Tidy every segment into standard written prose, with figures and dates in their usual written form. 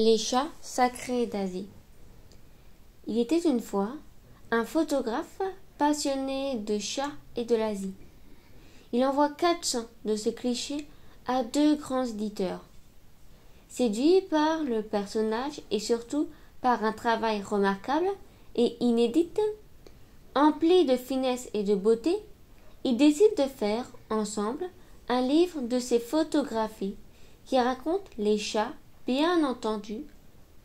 Les chats sacrés d'Asie. Il était une fois un photographe passionné de chats et de l'Asie. Il envoie 400 de ses clichés à 2 grands éditeurs. Séduit par le personnage et surtout par un travail remarquable et inédit, empli de finesse et de beauté, ils décident de faire ensemble un livre de ses photographies qui raconte les chats, bien entendu,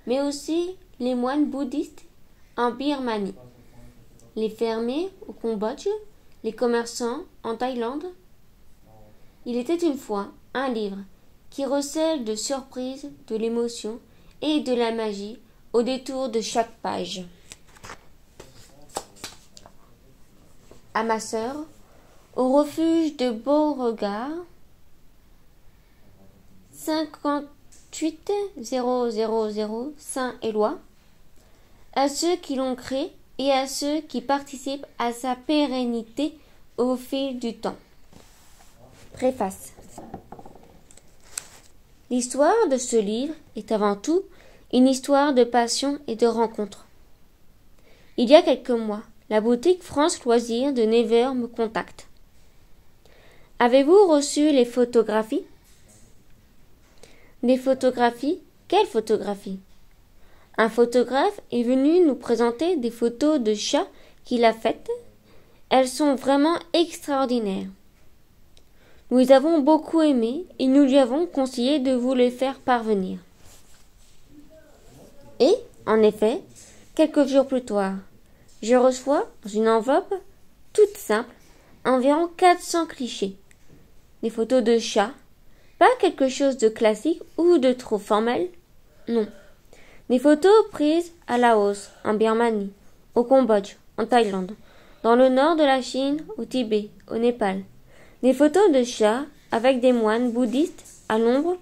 mais aussi les moines bouddhistes en Birmanie, les fermiers au Cambodge, les commerçants en Thaïlande. Il était une fois un livre qui recèle de surprises, de l'émotion et de la magie au détour de chaque page. À ma sœur, au refuge de Beauregard, 58 000 Saint-Éloi, à ceux qui l'ont créé et à ceux qui participent à sa pérennité au fil du temps. Préface. L'histoire de ce livre est avant tout une histoire de passion et de rencontre. Il y a quelques mois, la boutique France Loisirs de Nevers me contacte. Avez-vous reçu les photographies? Des photographies? Quelles photographies? Un photographe est venu nous présenter des photos de chats qu'il a faites. Elles sont vraiment extraordinaires. Nous les avons beaucoup aimées et nous lui avons conseillé de vous les faire parvenir. Et, en effet, quelques jours plus tard, je reçois dans une enveloppe toute simple environ 400 clichés. Des photos de chats, pas quelque chose de classique ou de trop formel, non. Des photos prises à Laos, en Birmanie, au Cambodge, en Thaïlande, dans le nord de la Chine, au Tibet, au Népal. Des photos de chats avec des moines bouddhistes à l'ombre,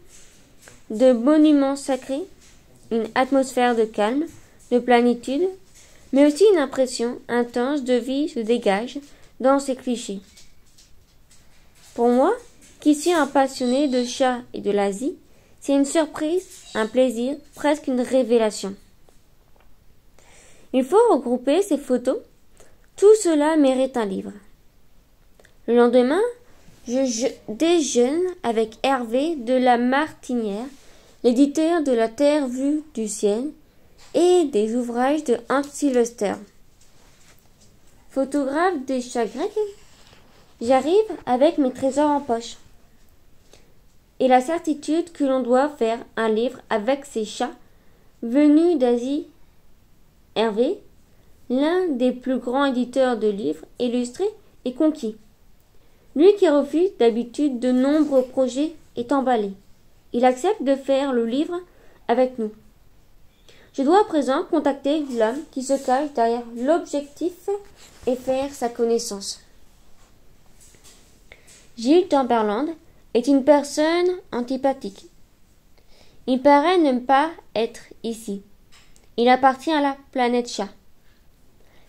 de monuments sacrés, une atmosphère de calme, de plénitude, mais aussi une impression intense de vie se dégage dans ces clichés. Pour moi, qui suis un passionné de chats et de l'Asie, c'est une surprise, un plaisir, presque une révélation. Il faut regrouper ces photos. Tout cela mérite un livre. Le lendemain, je déjeune avec Hervé de la Martinière, l'éditeur de La Terre vue du ciel et des ouvrages de Hans Sylvester. Photographe des chats grecs, j'arrive avec mes trésors en poche et la certitude que l'on doit faire un livre avec ces chats venus d'Asie. Hervé, l'un des plus grands éditeurs de livres illustrés, est conquis. Lui qui refuse d'habitude de nombreux projets est emballé. Il accepte de faire le livre avec nous. Je dois à présent contacter l'homme qui se cache derrière l'objectif et faire sa connaissance. Gilles Tamberland est une personne antipathique. Il paraît ne pas être ici. Il appartient à la planète chat.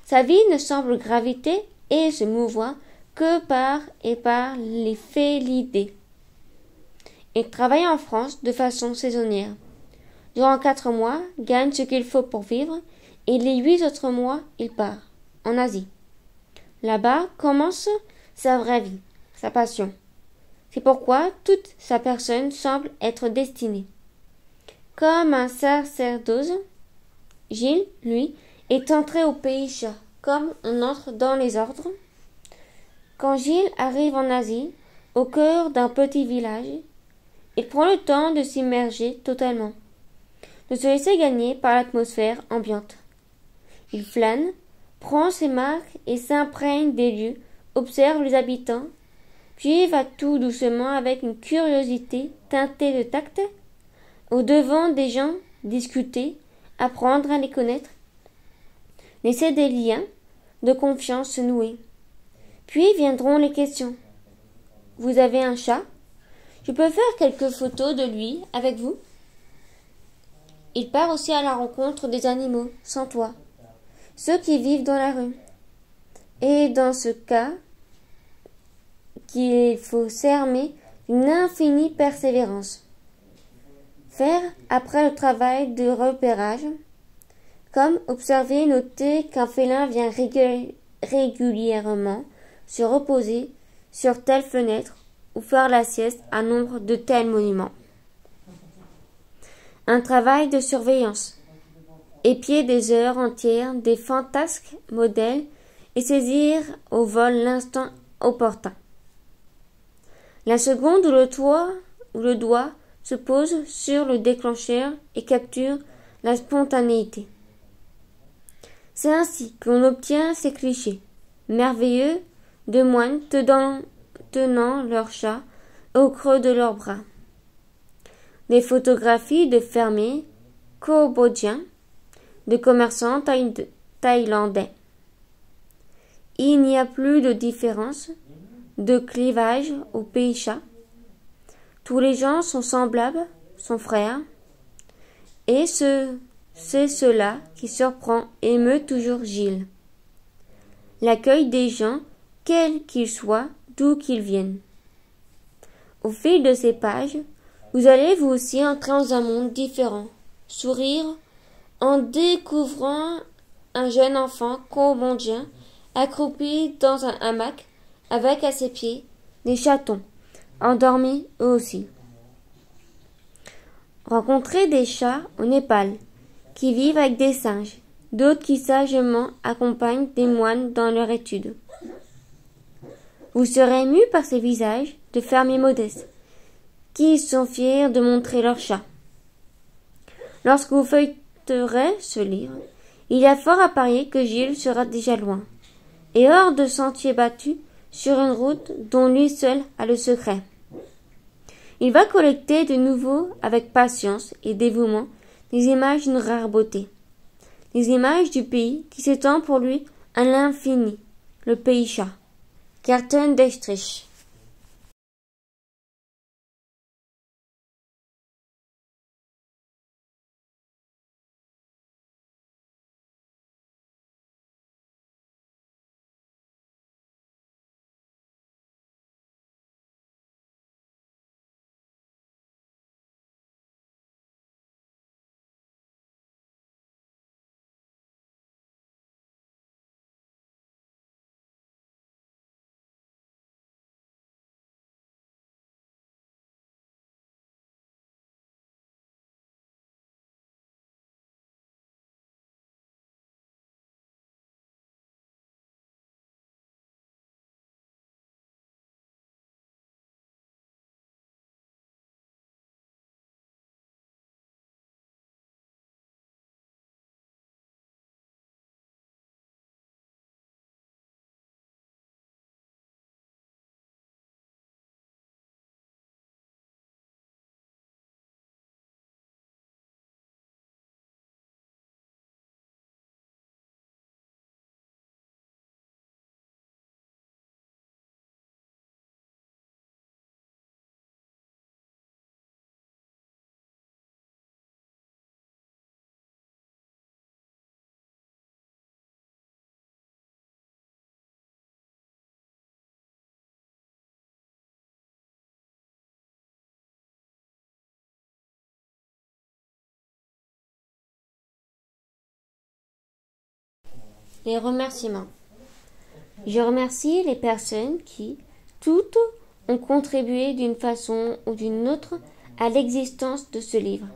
Sa vie ne semble graviter et se mouvoir que par les félidés. Il travaille en France de façon saisonnière. Durant 4 mois, gagne ce qu'il faut pour vivre et les 8 autres mois, il part en Asie. Là-bas commence sa vraie vie, sa passion. C'est pourquoi toute sa personne semble être destinée. Comme un sacerdoce, Gilles, lui, est entré au pays chat, comme on entre dans les ordres. Quand Gilles arrive en Asie, au cœur d'un petit village, il prend le temps de s'immerger totalement, de se laisser gagner par l'atmosphère ambiante. Il flâne, prend ses marques et s'imprègne des lieux, observe les habitants, puis va tout doucement avec une curiosité teintée de tact, au devant des gens, discuter, apprendre à les connaître, laisser des liens de confiance se nouer. Puis viendront les questions. Vous avez un chat? Je peux faire quelques photos de lui avec vous? Il part aussi à la rencontre des animaux, sans toit, ceux qui vivent dans la rue. Et dans ce cas, qu'il faut s'armer d'une infinie persévérance. Faire après le travail de repérage, comme observer et noter qu'un félin vient régulièrement se reposer sur telle fenêtre ou faire la sieste à nombre de tels monuments. Un travail de surveillance, épier des heures entières des fantasques modèles et saisir au vol l'instant opportun. La seconde où le doigt se pose sur le déclencheur et capture la spontanéité. C'est ainsi qu'on obtient ces clichés merveilleux de moines tenant leur chat au creux de leurs bras. Des photographies de fermiers cambodgiens, de commerçants thaïlandais. Il n'y a plus de différence, de clivage au pays chat. Tous les gens sont semblables, sont frères, et c'est cela qui surprend et émeut toujours Gilles. L'accueil des gens, quels qu'ils soient, d'où qu'ils viennent. Au fil de ces pages, vous allez vous aussi entrer dans un monde différent, sourire en découvrant un jeune enfant cambodgien accroupi dans un hamac avec à ses pieds des chatons, endormis eux aussi. Rencontrer des chats au Népal qui vivent avec des singes, d'autres qui sagement accompagnent des moines dans leur étude. Vous serez ému par ces visages de fermiers modestes qui sont fiers de montrer leurs chats. Lorsque vous feuilleterez ce livre, il y a fort à parier que Gilles sera déjà loin, et hors de sentiers battus sur une route dont lui seul a le secret. Il va collecter de nouveau avec patience et dévouement des images d'une rare beauté, des images du pays qui s'étend pour lui à l'infini, le pays chat. Carton d'Estrich. Les remerciements. Je remercie les personnes qui, toutes, ont contribué d'une façon ou d'une autre à l'existence de ce livre.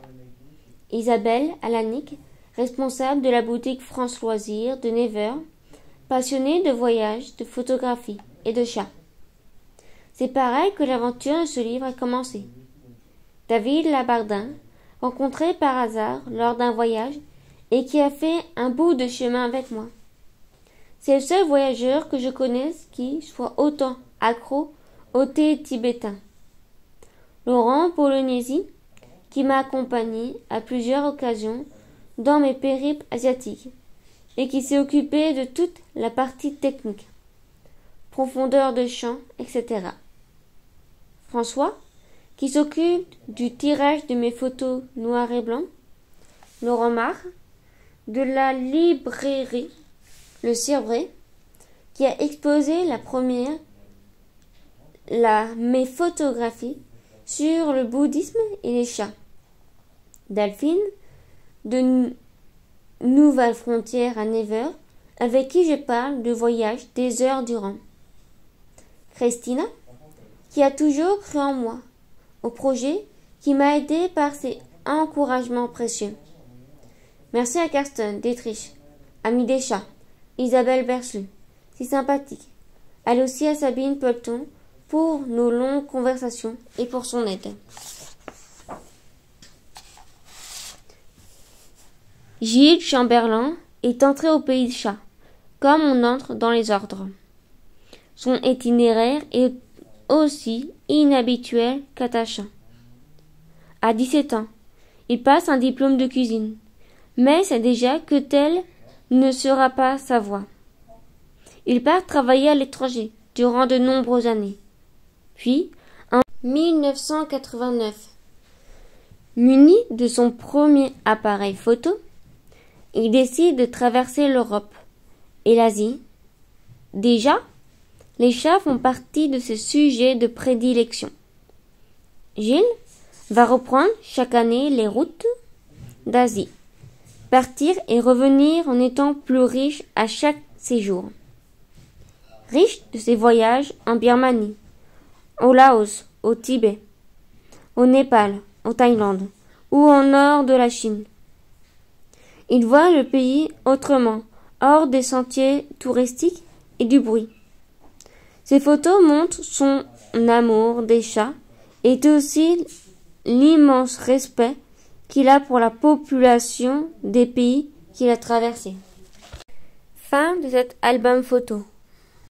Isabelle Alanic, responsable de la boutique France Loisirs de Nevers, passionnée de voyages, de photographie et de chats. C'est pareil que l'aventure de ce livre a commencé. David Labardin, rencontré par hasard lors d'un voyage et qui a fait un bout de chemin avec moi. C'est le seul voyageur que je connaisse qui soit autant accro au thé tibétain. Laurent Bolognesi, qui m'a accompagné à plusieurs occasions dans mes périples asiatiques et qui s'est occupé de toute la partie technique, profondeur de champ, etc. François, qui s'occupe du tirage de mes photos noir et blanc. Laurent Marc, de la librairie Le Cirbré, qui a exposé mes photographies sur le bouddhisme et les chats. Delphine, de Nouvelles Frontières à Never, avec qui je parle de voyage des heures durant. Christina, qui a toujours cru en moi, au projet, qui m'a aidé par ses encouragements précieux. Merci à Karsten Dietrich, Ami des chats, Isabelle Berslu, si sympathique. Elle aussi à Sabine Pelton pour nos longues conversations et pour son aide. Gilles Chamberlain est entré au pays de chat, comme on entre dans les ordres. Son itinéraire est aussi inhabituel qu'attachant. À 17 ans, il passe un diplôme de cuisine, mais c'est déjà que telle ne sera pas sa voie. Il part travailler à l'étranger durant de nombreuses années. Puis, en 1989, muni de son premier appareil photo, il décide de traverser l'Europe et l'Asie. Déjà, les chats font partie de ses sujets de prédilection. Gilles va reprendre chaque année les routes d'Asie, partir et revenir en étant plus riche à chaque séjour. Riche de ses voyages en Birmanie, au Laos, au Tibet, au Népal, en Thaïlande ou au nord de la Chine. Il voit le pays autrement, hors des sentiers touristiques et du bruit. Ces photos montrent son amour des chats et aussi l'immense respect qu'il a pour la population des pays qu'il a traversés. Fin de cet album photo.